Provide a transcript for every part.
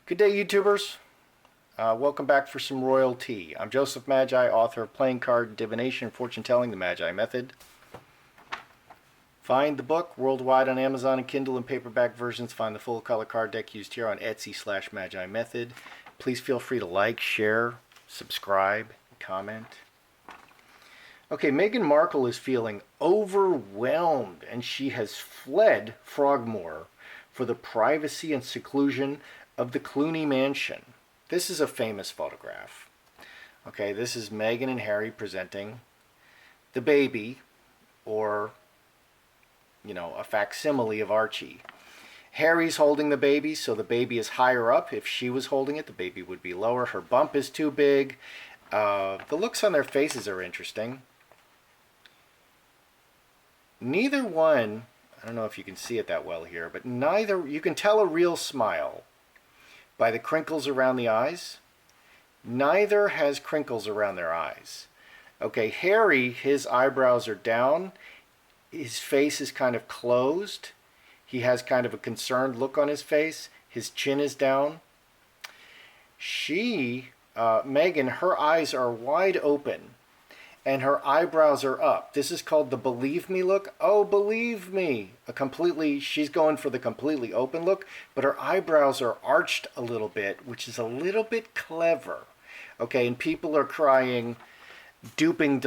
Good day, YouTubers. Welcome back for some royal tea. I'm Joseph Magi, author of Playing Card Divination, Fortune Telling, the Magi Method. Find the book worldwide on Amazon and Kindle and paperback versions. Find the full color card deck used here on Etsy/Magi Method. Please feel free to like, share, subscribe, comment. Okay, Meghan Markle is feeling overwhelmed and she has fled Frogmore for the privacy and seclusion of the Clooney mansion. This is a famous photograph. Okay, this is Meghan and Harry presenting the baby, or, you know, a facsimile of Archie. Harry's holding the baby, so the baby is higher up. If she was holding it, the baby would be lower. Her bump is too big. The looks on their faces are interesting. Neither one, I don't know if you can see it that well here, but neither, you can tell a real smile by the crinkles around the eyes. Neither has crinkles around their eyes. Okay, Harry, his eyebrows are down. His face is kind of closed. He has kind of a concerned look on his face. His chin is down. She, Meghan, her eyes are wide open and her eyebrows are up. This is called the believe me look. Oh, believe me. She's going for the completely open look, but her eyebrows are arched a little bit, which is a little bit clever. Okay, and people are crying duper's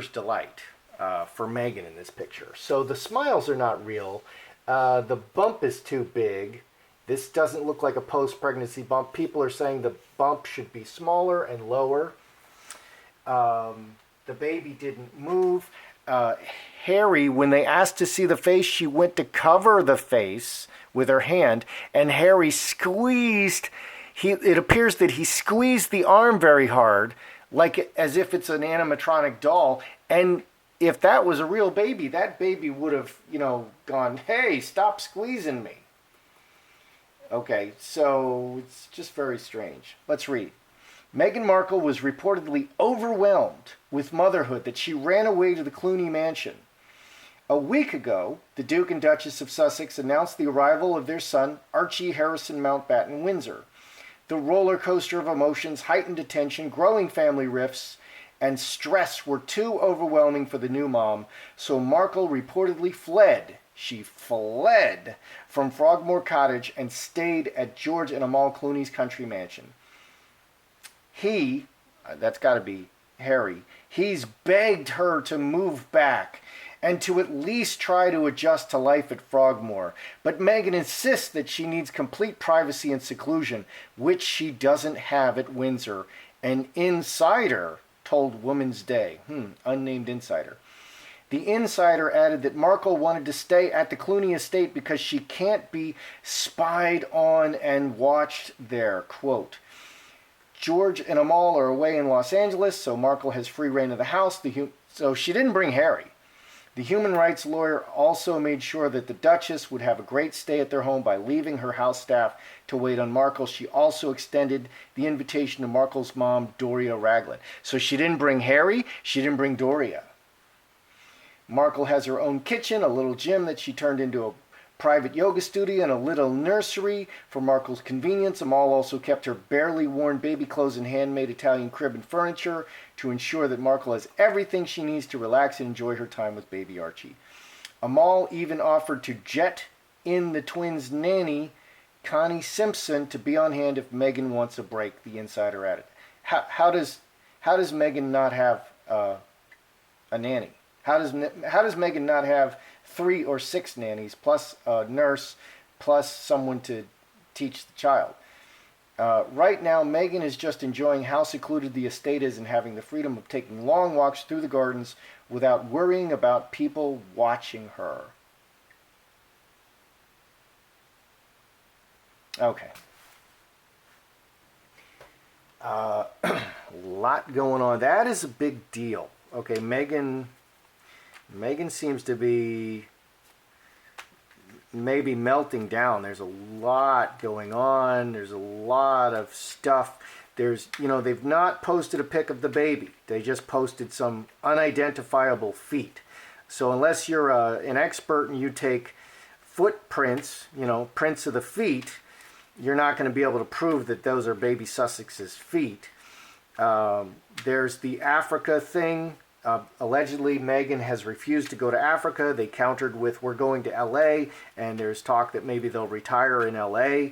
delight for Meghan in this picture. So the smiles are not real. The bump is too big. This doesn't look like a post-pregnancy bump. People are saying the bump should be smaller and lower. The baby didn't move. Harry, when they asked to see the face, she went to cover the face with her hand, and Harry squeezed. It appears that he squeezed the arm very hard, like as if it's an animatronic doll. And if that was a real baby, that baby would have, gone, hey, stop squeezing me. Okay, so it's just very strange. Let's read. Meghan Markle was reportedly overwhelmed with motherhood that she ran away to the Clooney mansion. A week ago, the Duke and Duchess of Sussex announced the arrival of their son, Archie Harrison Mountbatten Windsor. The roller coaster of emotions, heightened attention, growing family rifts, and stress were too overwhelming for the new mom, so Markle reportedly fled. She fled from Frogmore Cottage and stayed at George and Amal Clooney's country mansion. He, that's got to be Harry, he's begged her to move back and to at least try to adjust to life at Frogmore. But Meghan insists that she needs complete privacy and seclusion, which she doesn't have at Windsor. An insider told Woman's Day, unnamed insider. The insider added that Markle wanted to stay at the Clooney estate because she can't be spied on and watched there. Quote, George and Amal are away in Los Angeles, so Markle has free reign of the house. So she didn't bring Harry. The human rights lawyer also made sure that the Duchess would have a great stay at their home by leaving her house staff to wait on Markle. She also extended the invitation to Markle's mom, Doria Ragland. So she didn't bring Harry, she didn't bring Doria. Markle has her own kitchen, a little gym that she turned into a private yoga studio, and a little nursery for Markle's convenience. Amal also kept her barely worn baby clothes and handmade Italian crib and furniture to ensure that Markle has everything she needs to relax and enjoy her time with baby Archie. Amal even offered to jet in the twins' nanny, Connie Simpson, to be on hand if Meghan wants a break, the insider added. How does Meghan not have a nanny? How does Meghan not have 3 or 6 nannies, plus a nurse, plus someone to teach the child? Right now, Meghan is just enjoying how secluded the estate is and having the freedom of taking long walks through the gardens without worrying about people watching her. Okay. A lot going on. That is a big deal. Okay, Meghan seems to be maybe melting down. There's a lot going on. There's a lot of stuff. They've not posted a pic of the baby. They just posted some unidentifiable feet. So unless you're an expert and you take footprints, prints of the feet, you're not going to be able to prove that those are baby Sussex's feet. There's the Africa thing. Allegedly, Meghan has refused to go to Africa. They countered with, we're going to LA, and there's talk that maybe they'll retire in LA.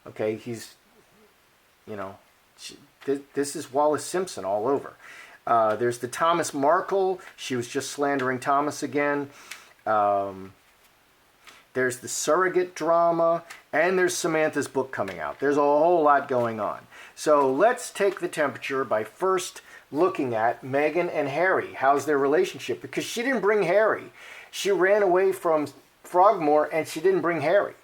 Okay, he's, you know, this is Wallace Simpson all over. There's the Thomas Markle. She was just slandering Thomas again. There's the surrogate drama, and there's Samantha's book coming out. There's a whole lot going on. So let's take the temperature by first looking at Meghan and Harry. How's their relationship? Because she didn't bring Harry. She ran away from Frogmore, and she didn't bring Harry.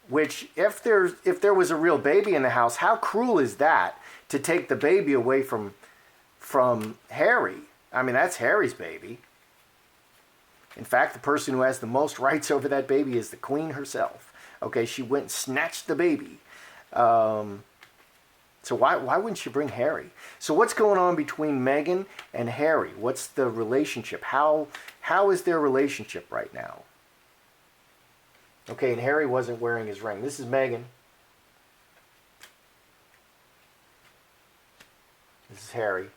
Which, if there was a real baby in the house, how cruel is that to take the baby away from Harry? I mean, that's Harry's baby. In fact, the person who has the most rights over that baby is the Queen herself. Okay, she went and snatched the baby. So why wouldn't she bring Harry? So what's going on between Meghan and Harry? What's the relationship? How is their relationship right now? Okay, and Harry wasn't wearing his ring. This is Meghan. This is Harry.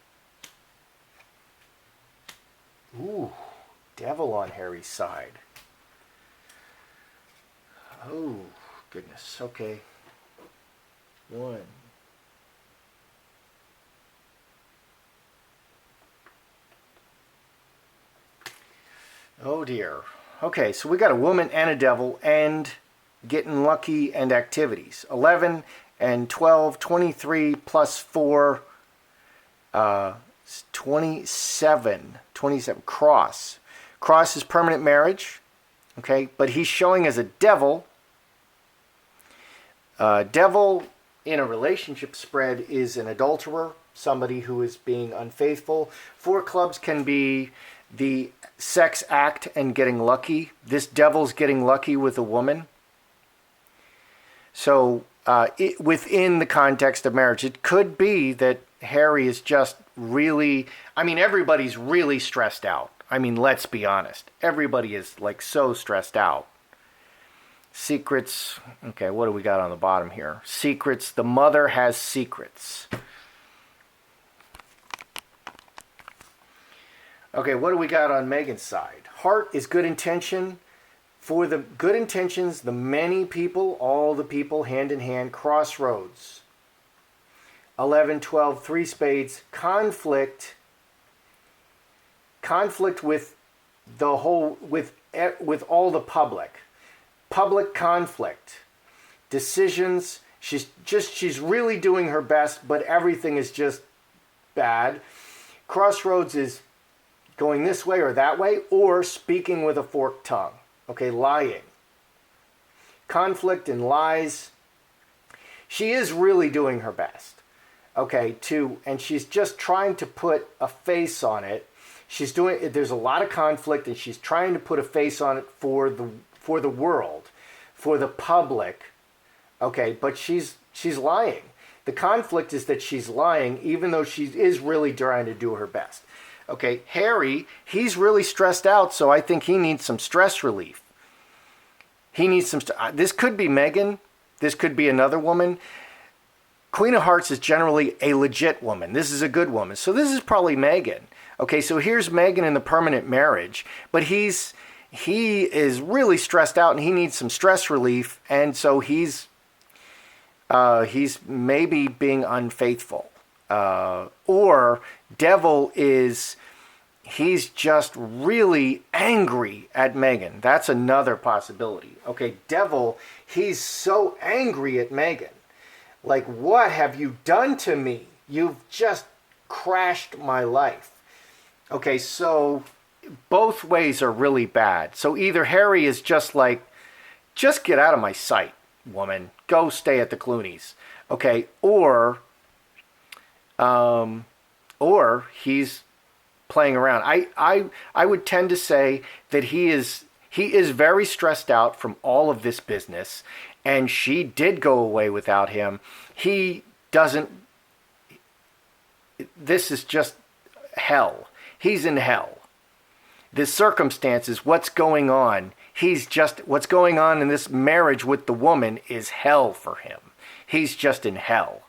Ooh, devil on Harry's side. Oh, goodness. Okay. One. Oh, dear. Okay, so we got a woman and a devil and getting lucky and activities. 11 and 12, 23 plus 4, 27. Cross. Cross is permanent marriage. Okay, but he's showing as a devil. Devil in a relationship spread is an adulterer, somebody who is being unfaithful. 4 clubs can be the sex act and getting lucky. This devil's getting lucky with a woman. So within the context of marriage, it could be that Harry is just really, I mean, everybody's really stressed out. I mean, let's be honest. Everybody is like so stressed out. Secrets. Okay, what do we got on the bottom here? Secrets. The mother has secrets. Okay, what do we got on Meghan's side? Heart is good intention. For the good intentions, the many people, all the people, hand in hand, crossroads. 11, 12, 3 spades, conflict. Conflict with the whole, with all the public. Public conflict. Decisions. She's really doing her best, but everything is just bad. Crossroads is going this way or that way, or speaking with a forked tongue. Okay, lying. Conflict and lies. She is really doing her best. Okay, and she's just trying to put a face on it. There's a lot of conflict, and she's trying to put a face on it for the world, for the public. Okay, but she's lying. The conflict is that she's lying, even though she is really trying to do her best. Okay, Harry, he's really stressed out, so I think he needs some stress relief. He needs some. This could be Meghan. This could be another woman. Queen of Hearts is generally a legit woman. This is a good woman. So this is probably Meghan. Okay, so here's Meghan in the permanent marriage, but he is really stressed out and he needs some stress relief, and so he's maybe being unfaithful. Or devil is, he's just really angry at Meghan. That's another possibility. Okay, devil, he's so angry at Meghan. Like, what have you done to me? You've just crashed my life. Okay, so both ways are really bad. So either Harry is just like, just get out of my sight, woman. Go stay at the Clooneys. Okay, or he's playing around. I would tend to say that he is very stressed out from all of this business, and she did go away without him. He doesn't. This is just hell. He's in hell. The circumstances, what's going on, He's just, what's going on in this marriage with the woman is hell for him. He's just in hell.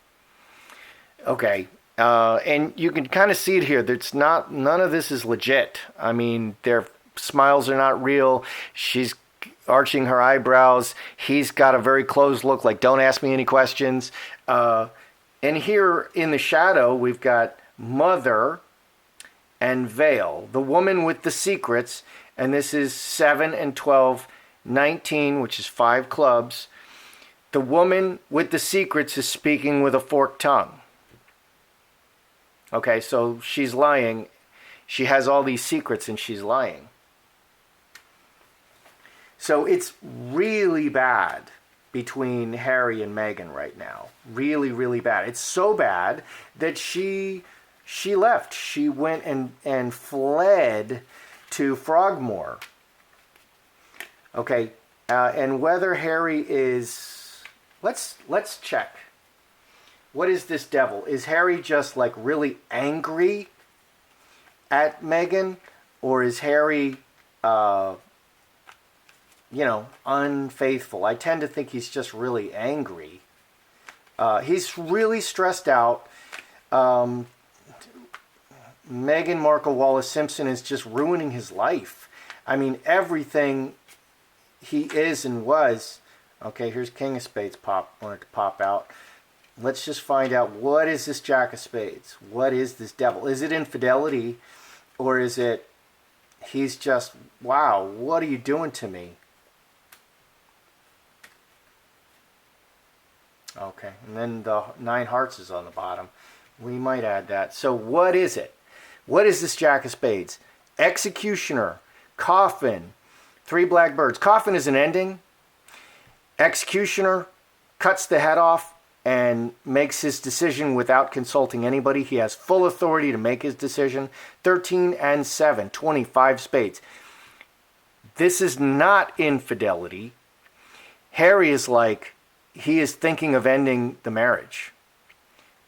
Okay. And you can kind of see it here. That's not, none of this is legit. I mean, their smiles are not real. She's arching her eyebrows. He's got a very closed look, like, don't ask me any questions. And here in the shadow, we've got Mother and Veil, the woman with the secrets. And this is 7 and 12, 19, which is 5 clubs. The woman with the secrets is speaking with a forked tongue. Okay, so she's lying. She has all these secrets and she's lying. So it's really bad between Harry and Meghan right now. Really, really bad. It's so bad that she left. She went and fled to Frogmore. Okay, and whether Harry is... Let's check. What is this devil? Is Harry just like really angry at Meghan? Or is Harry, unfaithful? I tend to think he's just really angry. He's really stressed out. Meghan Markle Wallace Simpson is just ruining his life. I mean, everything he is and was. Okay, here's King of Spades wanted to pop out. Let's just find out, what is this Jack of Spades? What is this devil? Is it infidelity? Or is it, he's just, wow, what are you doing to me? Okay, and then the 9 hearts is on the bottom. We might add that. So what is it? What is this Jack of Spades? Executioner, Coffin, 3 black birds. Coffin is an ending. Executioner cuts the head off and makes his decision without consulting anybody. He has full authority to make his decision. 13 and 7, 25 spades. This is not infidelity. Harry is like, he is thinking of ending the marriage.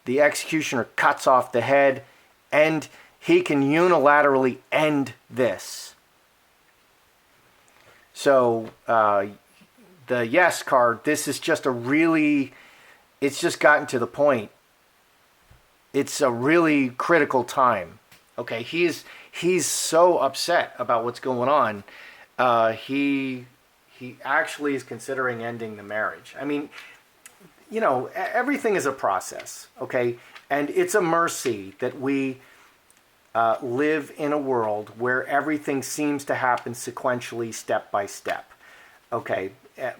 The executioner cuts off the head, and he can unilaterally end this. So, the yes card, this is just a really, it's just gotten to the point. It's a really critical time. Okay, he's so upset about what's going on. He actually is considering ending the marriage. I mean, everything is a process, okay? And it's a mercy that we live in a world where everything seems to happen sequentially, step by step. Okay,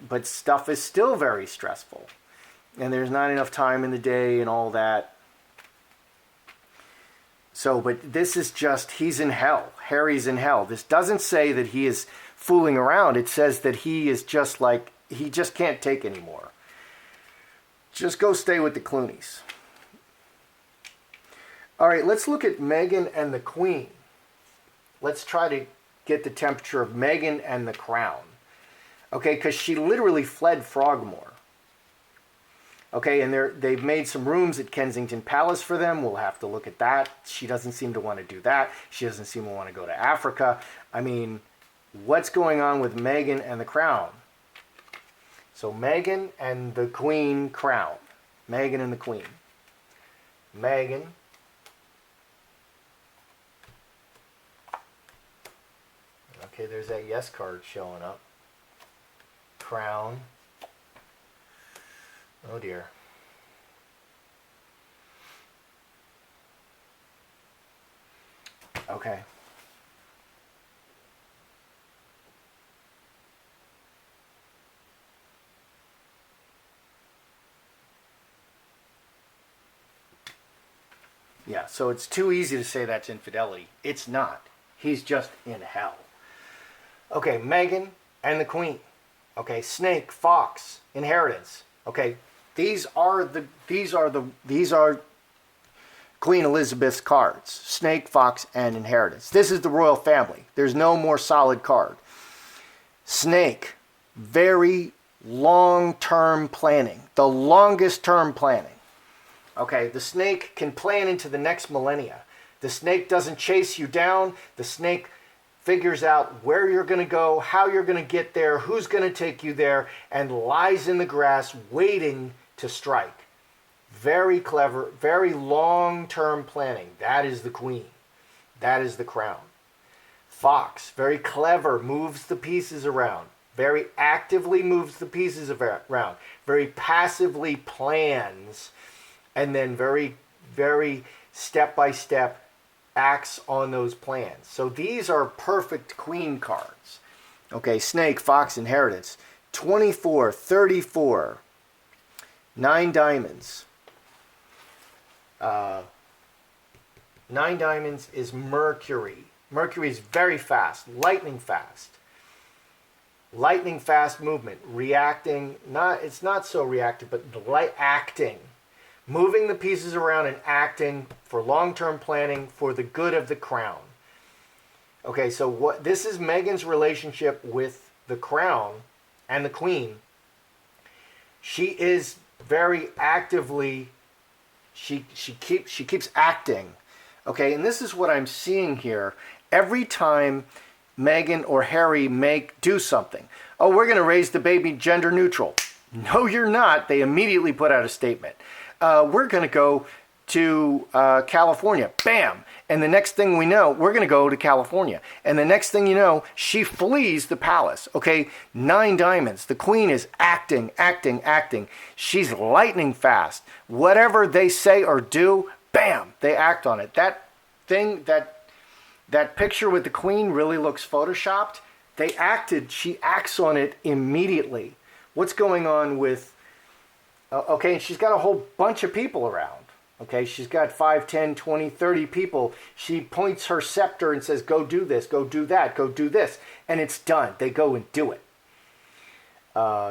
but stuff is still very stressful. And there's not enough time in the day and all that. So, but this is just, he's in hell. Harry's in hell. This doesn't say that he is fooling around. It says that he is just like, he just can't take anymore. Just go stay with the Clooneys. All right, let's look at Meghan and the Queen. Let's try to get the temperature of Meghan and the Crown. Okay, because she literally fled Frogmore. Okay, and they've made some rooms at Kensington Palace for them. We'll have to look at that. She doesn't seem to want to do that. She doesn't seem to want to go to Africa. I mean, what's going on with Meghan and the Crown? So Meghan and the Queen Crown. Meghan and the Queen. Meghan. Okay, there's that yes card showing up. Crown. Oh dear. Okay. Yeah, so it's too easy to say that's infidelity. It's not. He's just in hell. Okay, Meghan and the Queen. Okay, Snake, Fox, Inheritance. Okay, these are Queen Elizabeth's cards. Snake, Fox, and Inheritance. This is the royal family. There's no more solid card. Snake, very long-term planning. The longest term planning. Okay, the snake can plan into the next millennia. The snake doesn't chase you down. The snake figures out where you're going to go, how you're going to get there, who's going to take you there, and lies in the grass waiting to strike. Very clever, very long-term planning. That is the queen. That is the crown. Fox, very clever, moves the pieces around. Very actively moves the pieces around. Very passively plans. And then very, very step-by-step acts on those plans. So these are perfect queen cards. Okay, Snake, Fox, Inheritance. 24, 34. 9 diamonds. 9 diamonds is Mercury. Mercury is very fast, lightning fast. Lightning fast movement, reacting, it's not so reactive, but acting. Moving the pieces around and acting for long-term planning for the good of the crown. Okay, so this is Meghan's relationship with the crown and the queen. She is very actively, she keeps acting. Okay, and this is what I'm seeing here. Every time Meghan or Harry do something. Oh, we're going to raise the baby gender neutral. No, you're not. They immediately put out a statement. We're going to go to California. Bam! And the next thing we know, we're going to go to California. And the next thing you know, she flees the palace. Okay, 9 diamonds. The queen is acting, acting, acting. She's lightning fast. Whatever they say or do, bam, they act on it. That thing, that picture with the queen really looks photoshopped. She acts on it immediately. What's going on with, okay, and she's got a whole bunch of people around. Okay, she's got 5, 10, 20, 30 people. She points her scepter and says, go do this, go do that, go do this. And it's done. They go and do it.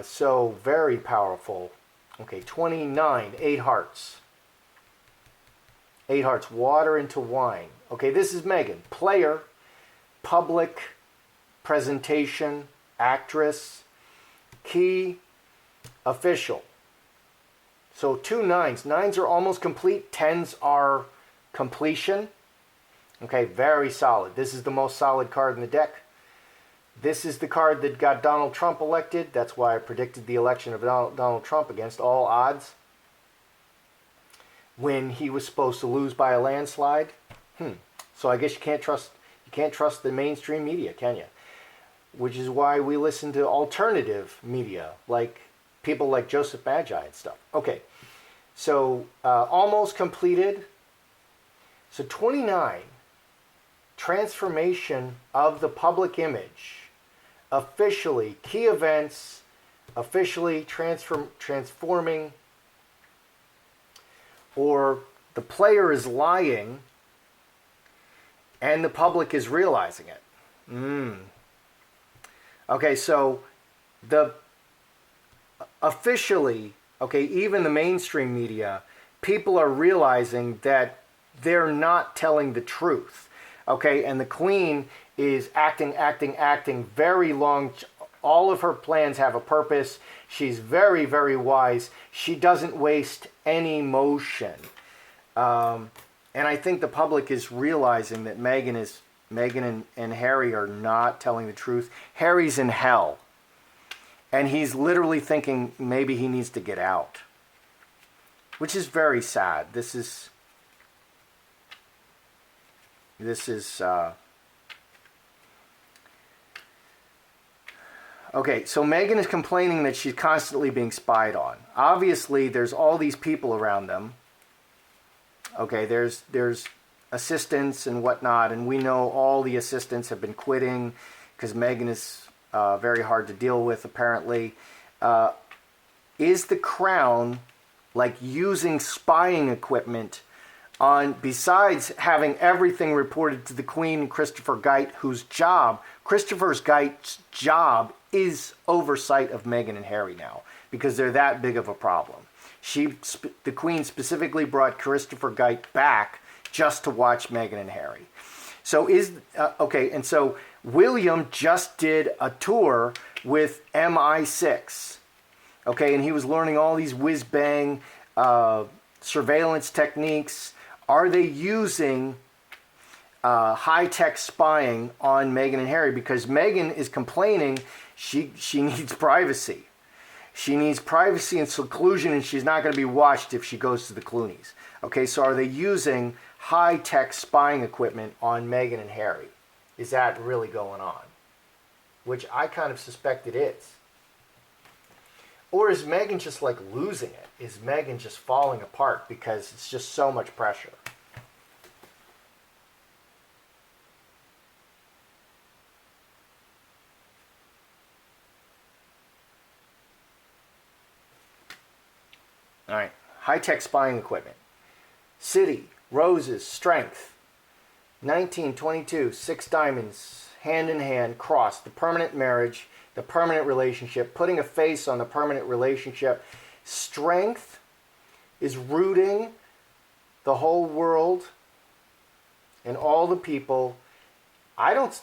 So very powerful. Okay, 29, 8 hearts. 8 hearts, water into wine. Okay, this is Meghan. Player, public, presentation, actress, key, official. So 2 9s. 9s are almost complete. 10s are completion. Okay, very solid. This is the most solid card in the deck. This is the card that got Donald Trump elected. That's why I predicted the election of Donald Trump against all odds, when he was supposed to lose by a landslide. So I guess you can't trust the mainstream media, can you? Which is why we listen to alternative media, like people like Joseph Magi and stuff. Okay, so almost completed. So 29, transformation of the public image, officially, key events, officially transforming, or the player is lying and the public is realizing it. Okay, so the officially, okay, even the mainstream media, people are realizing that they're not telling the truth. Okay, and the queen is acting, acting, acting very long. All of her plans have a purpose. She's very, very wise. She doesn't waste any motion. And I think the public is realizing that Meghan and Harry are not telling the truth. Harry's in hell. And he's literally thinking maybe he needs to get out. Which is very sad. This is okay, so Meghan is complaining that she's constantly being spied on. Obviously, there's all these people around them. Okay, there's assistants and whatnot, and we know all the assistants have been quitting because Meghan is very hard to deal with, apparently. Is the crown like using spying equipment on, besides having everything reported to the Queen and Christopher Geit, Christopher Geit's job is oversight of Meghan and Harry now, because they're that big of a problem. The Queen specifically brought Christopher Geit back just to watch Meghan and Harry. So okay, and so William just did a tour with MI6. Okay, and he was learning all these whiz-bang surveillance techniques. Are they using high-tech spying on Meghan and Harry, because Meghan is complaining she needs privacy. She needs privacy and seclusion, and she's not going to be watched if she goes to the Clooneys. Okay, so are they using high-tech spying equipment on Meghan and Harry? Is that really going on? Which I kind of suspect it is. Or is Meghan just like losing it? Is Meghan just falling apart because it's just so much pressure? All right, high-tech spying equipment. City, roses, strength. 1922, 6 diamonds, hand in hand, cross, the permanent marriage, the permanent relationship, putting a face on the permanent relationship. Strength is rooting the whole world and all the people.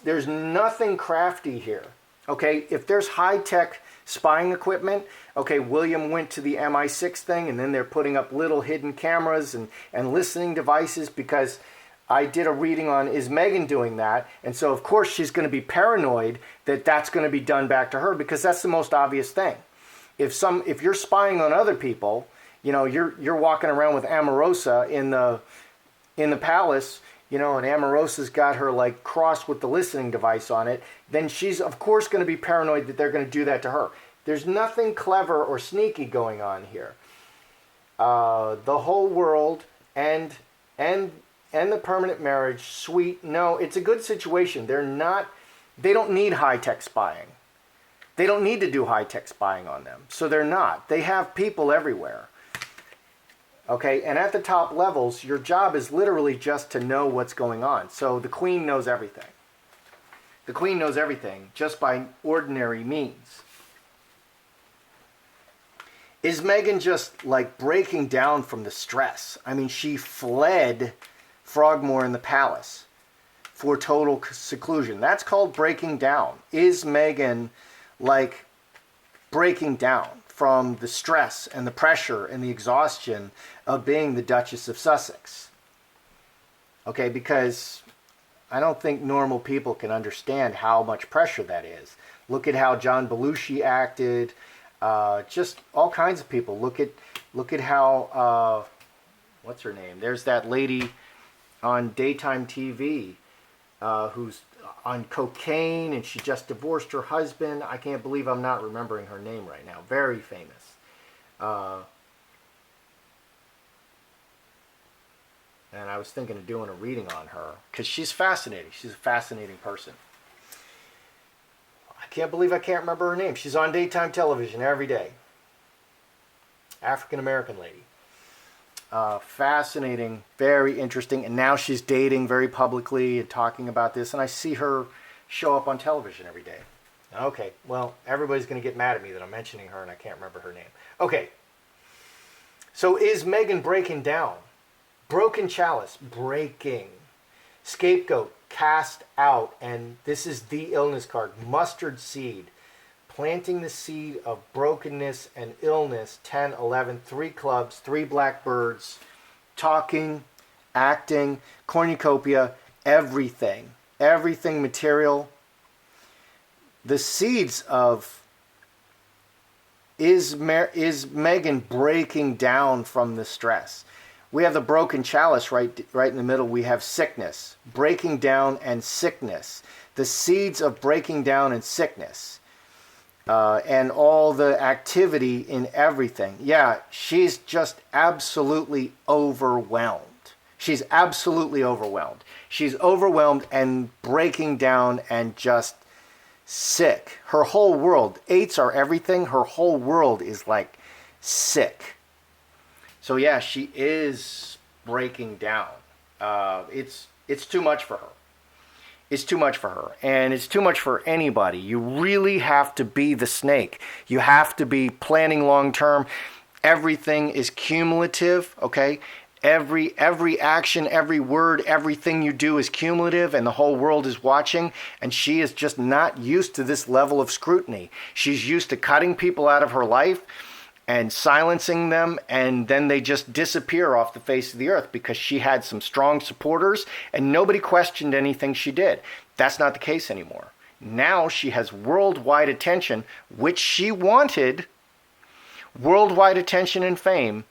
There's nothing crafty here. Okay, if there's high-tech spying equipment, okay, William went to the MI6 thing, and then they're putting up little hidden cameras and listening devices, because I did a reading on, is Meghan doing that? And so, of course, she's going to be paranoid that that's going to be done back to her, because that's the most obvious thing. If you're spying on other people, you know, you're walking around with Amorosa in the palace, you know, and Amorosa's got her like crossed with the listening device on it, then she's of course going to be paranoid that they're going to do that to her. There's nothing clever or sneaky going on here. The whole world and the permanent marriage, sweet. No, it's a good situation. They don't need high-tech spying. They don't need to do high-tech spying on them. So they're not. They have people everywhere. Okay, and at the top levels, your job is literally just to know what's going on. So the Queen knows everything. The Queen knows everything just by ordinary means. Is Meghan just like breaking down from the stress? I mean, she fled Frogmore in the palace for total seclusion. That's called breaking down. Is Meghan like breaking down from the stress and the pressure and the exhaustion of being the Duchess of Sussex? Okay, because I don't think normal people can understand how much pressure that is. Look at how John Belushi acted. Just all kinds of people. Look at how what's her name? There's that lady on daytime TV who's on cocaine, and she just divorced her husband. I can't believe I'm not remembering her name right now. Very famous. And I was thinking of doing a reading on her because she's fascinating. She's a fascinating person. I can't believe I can't remember her name. She's on daytime television every day. African American lady. Fascinating, very interesting, and now she's dating very publicly and talking about this, and I see her show up on television every day. Okay, well, everybody's going to get mad at me that I'm mentioning her and I can't remember her name. Okay, so is Meghan breaking down? Broken chalice, breaking. Scapegoat, cast out, and this is the illness card, mustard seed. Planting the seed of brokenness and illness, 10, 11, 3 clubs, 3 blackbirds, talking, acting, cornucopia, everything material. The seeds of, is Meghan breaking down from the stress? We have the broken chalice right in the middle. We have sickness, breaking down and sickness. The seeds of breaking down and sickness. And all the activity in everything. Yeah, she's just absolutely overwhelmed. She's absolutely overwhelmed. She's overwhelmed and breaking down and just sick. Her whole world, 8s are everything. Her whole world is like sick. So yeah, she is breaking down. It's too much for her. It's too much for her, and it's too much for anybody. You really have to be the snake. You have to be planning long term. Everything is cumulative, okay? Every action, every word, everything you do is cumulative, and the whole world is watching, and she is just not used to this level of scrutiny. She's used to cutting people out of her life and silencing them, and then they just disappear off the face of the earth because she had some strong supporters and nobody questioned anything she did. That's not the case anymore. Now she has worldwide attention, which she wanted, worldwide attention and fame,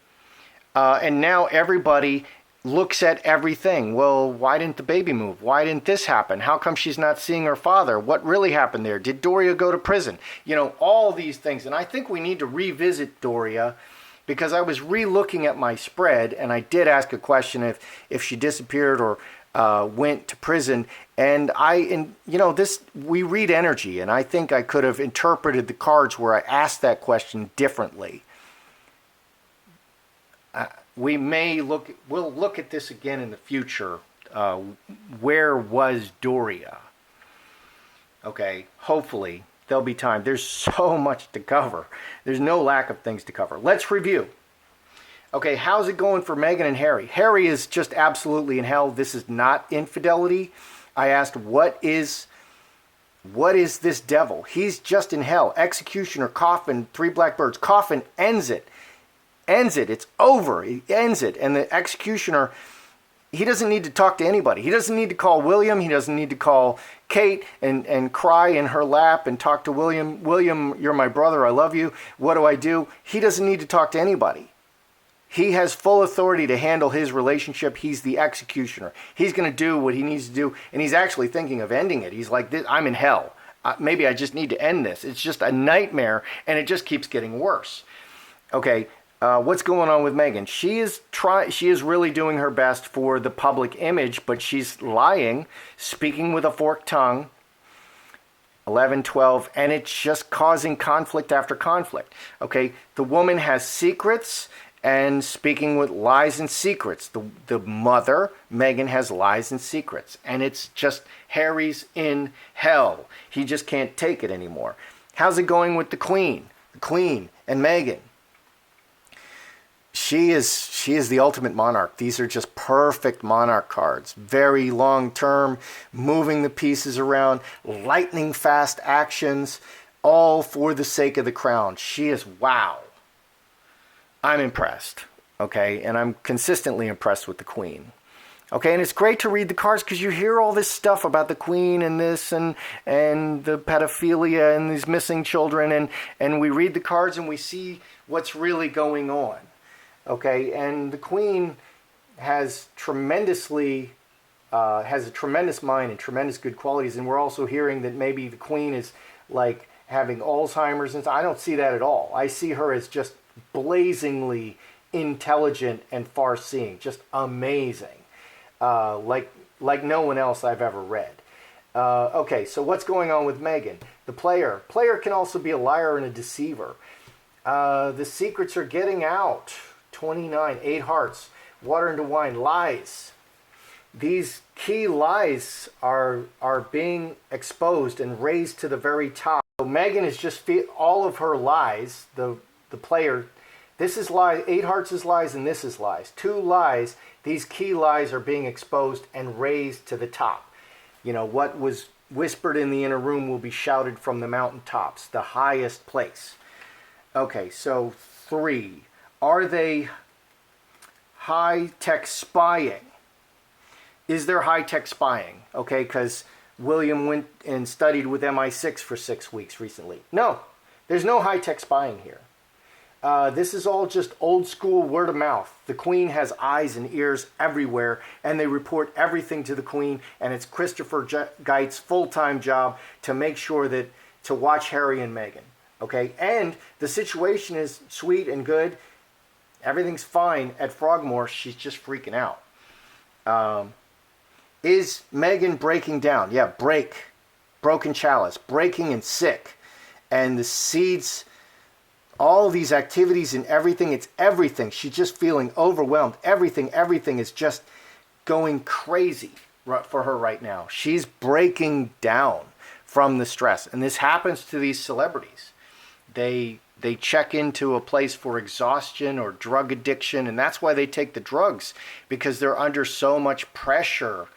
and now everybody looks at everything. Well, why didn't the baby move? Why didn't this happen? How come she's not seeing her father? What really happened there? Did Doria go to prison? You know, all these things. And I think we need to revisit Doria, because I was re-looking at my spread and I did ask a question if she disappeared or went to prison. And we read energy, and I think I could have interpreted the cards where I asked that question differently. We'll look at this again in the future. Where was Doria? Okay, hopefully there'll be time. There's so much to cover. There's no lack of things to cover. Let's review. Okay, how's it going for Meghan and Harry? Harry is just absolutely in hell. This is not infidelity. I asked, what is this devil? He's just in hell. Executioner, coffin, 3 black birds. Coffin ends it. It's over. He ends it. And the executioner, he doesn't need to talk to anybody. He doesn't need to call William. He doesn't need to call Kate and cry in her lap and talk to William. William, you're my brother. I love you. What do I do? He doesn't need to talk to anybody. He has full authority to handle his relationship. He's the executioner. He's going to do what he needs to do. And he's actually thinking of ending it. He's like, I'm in hell. Maybe I just need to end this. It's just a nightmare, and it just keeps getting worse. Okay. What's going on with Meghan? She is really doing her best for the public image, but she's lying, speaking with a forked tongue, 11, 12, and it's just causing conflict after conflict. Okay, the woman has secrets and speaking with lies and secrets. The mother, Meghan, has lies and secrets, and it's just Harry's in hell. He just can't take it anymore. How's it going with the Queen? The Queen and Meghan. She is the ultimate monarch. These are just perfect monarch cards. Very long term, moving the pieces around, lightning fast actions, all for the sake of the crown. She is, wow. I'm impressed, okay? And I'm consistently impressed with the Queen. Okay, and it's great to read the cards because you hear all this stuff about the Queen and this and the pedophilia and these missing children, and we read the cards and we see what's really going on. Okay, and the Queen has a tremendous mind and tremendous good qualities, and we're also hearing that maybe the Queen is like having Alzheimer's, and I don't see that at all. I see her as just blazingly intelligent and far-seeing, just amazing, like no one else I've ever read. Okay, so what's going on with Meghan? The player can also be a liar and a deceiver. The secrets are getting out. 29, 8 hearts, water into wine, lies. These key lies are being exposed and raised to the very top. So Meghan is just all of her lies, the player, this is lies, 8 hearts is lies, and this is lies. 2 lies, these key lies are being exposed and raised to the top. You know, what was whispered in the inner room will be shouted from the mountaintops, the highest place. Okay, so 3. Are they high-tech spying? Is there high-tech spying? Okay, because William went and studied with MI6 for 6 weeks recently. No, there's no high-tech spying here. This is all just old-school word of mouth. The Queen has eyes and ears everywhere, and they report everything to the Queen, and it's Christopher Geit's full-time job to make sure to watch Harry and Meghan. Okay, and the situation is sweet and good. Everything's fine at Frogmore. She's just freaking out. Is Meghan breaking down? Yeah, broken chalice, breaking and sick. And the seeds, all these activities and everything, it's everything. She's just feeling overwhelmed. Everything is just going crazy for her right now. She's breaking down from the stress. And this happens to these celebrities. They check into a place for exhaustion or drug addiction, and that's why they take the drugs, because they're under so much pressure.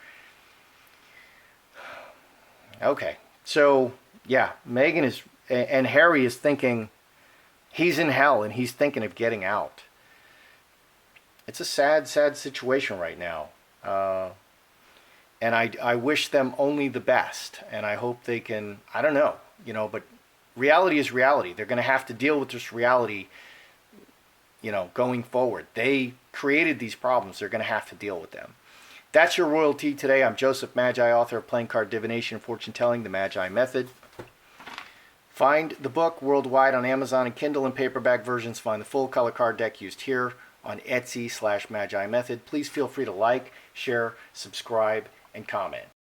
Okay, so yeah, Meghan and Harry is thinking, He's in hell and he's thinking of getting out. It's a sad, sad situation right now. And I wish them only the best. And I hope they can, I don't know, but reality is reality. They're going to have to deal with this reality, going forward. They created these problems. They're going to have to deal with them. That's your royalty today. I'm Joseph Magi, author of Playing Card Divination and Fortune Telling, The Magi Method. Find the book worldwide on Amazon and Kindle and paperback versions. Find the full color card deck used here on Etsy/Magi Method. Please feel free to like, share, subscribe, and comment.